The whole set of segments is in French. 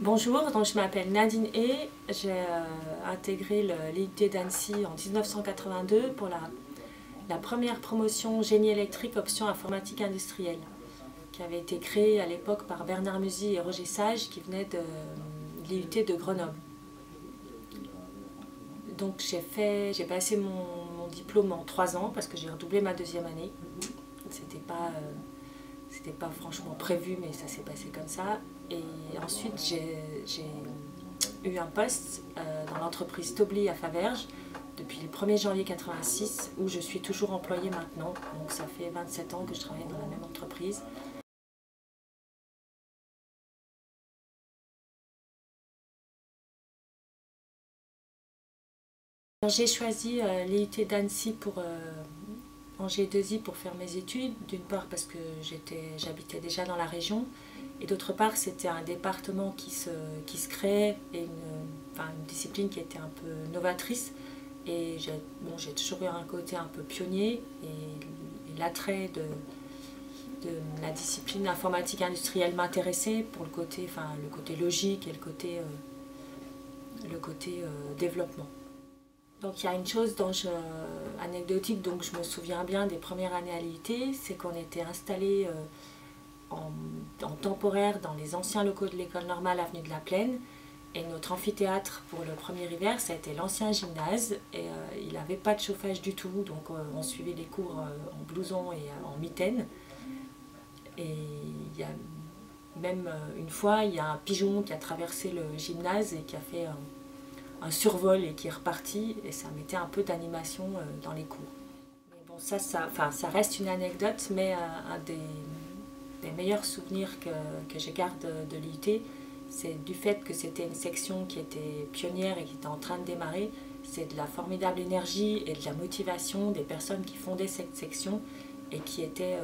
Bonjour, donc je m'appelle Nadine Hay, j'ai intégré l'IUT d'Annecy en 1982 pour la première promotion génie électrique option informatique industrielle qui avait été créée à l'époque par Bernard Musy et Roger Sage qui venaient de l'IUT de Grenoble. Donc j'ai passé mon diplôme en 3 ans parce que j'ai redoublé ma deuxième année. C'était pas franchement prévu, mais ça s'est passé comme ça. Et ensuite, j'ai eu un poste dans l'entreprise Tobli à Faverges depuis le 1er janvier 1986, où je suis toujours employée maintenant. Donc ça fait 27 ans que je travaille dans la même entreprise. J'ai choisi l'IUT d'Annecy en G2I pour faire mes études, d'une part parce que j'habitais déjà dans la région, et d'autre part c'était un département qui se créait, et une discipline qui était un peu novatrice, et j'ai toujours eu un côté un peu pionnier, et l'attrait de la discipline informatique industrielle m'intéressait pour le côté logique et le côté développement. Donc il y a une chose anecdotique dont je me souviens bien des premières années à l'IUT, c'est qu'on était installés en temporaire dans les anciens locaux de l'école normale avenue de la Plaine, et notre amphithéâtre pour le premier hiver ça a été l'ancien gymnase, et il n'avait pas de chauffage du tout, donc on suivait les cours en blouson et en mitaine. Et il y a même une fois, il y a un pigeon qui a traversé le gymnase et qui a fait un survol et qui est reparti, et ça mettait un peu d'animation dans les cours. Mais bon, ça reste une anecdote, mais un des meilleurs souvenirs que je garde de l'IUT, c'est du fait que c'était une section qui était pionnière et qui était en train de démarrer. C'est de la formidable énergie et de la motivation des personnes qui fondaient cette section et qui était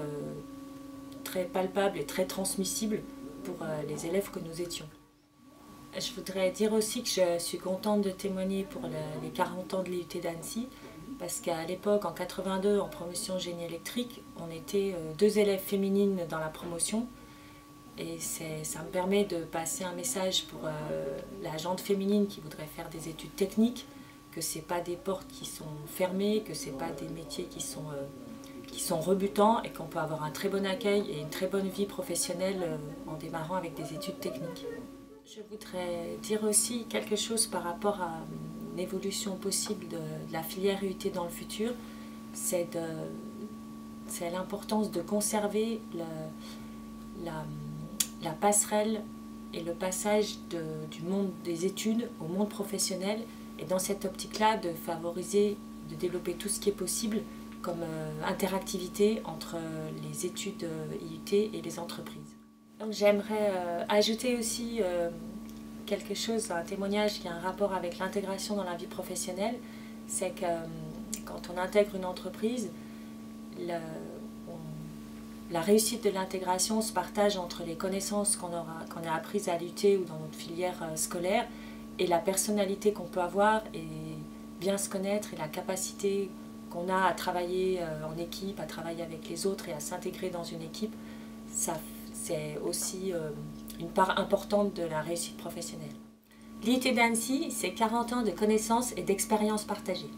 très palpable et très transmissible pour les élèves que nous étions. Je voudrais dire aussi que je suis contente de témoigner pour les 40 ans de l'IUT d'Annecy, parce qu'à l'époque, en 82, en promotion génie électrique, on était 2 élèves féminines dans la promotion, et ça me permet de passer un message pour la gente féminine qui voudrait faire des études techniques, que ce n'est pas des portes qui sont fermées, que ce n'est pas des métiers qui sont rebutants, et qu'on peut avoir un très bon accueil et une très bonne vie professionnelle en démarrant avec des études techniques. Je voudrais dire aussi quelque chose par rapport à l'évolution possible de la filière IUT dans le futur. C'est l'importance de conserver la passerelle et le passage du monde des études au monde professionnel, et dans cette optique-là de favoriser, de développer tout ce qui est possible comme interactivité entre les études IUT et les entreprises. Donc j'aimerais ajouter aussi quelque chose, un témoignage qui a un rapport avec l'intégration dans la vie professionnelle. C'est que quand on intègre une entreprise, la réussite de l'intégration se partage entre les connaissances qu'on a apprises à l'IUT ou dans notre filière scolaire, et la personnalité qu'on peut avoir et bien se connaître, et la capacité qu'on a à travailler en équipe, à travailler avec les autres et à s'intégrer dans une équipe. C'est aussi une part importante de la réussite professionnelle. L'IUT d'Annecy, c'est 40 ans de connaissances et d'expériences partagées.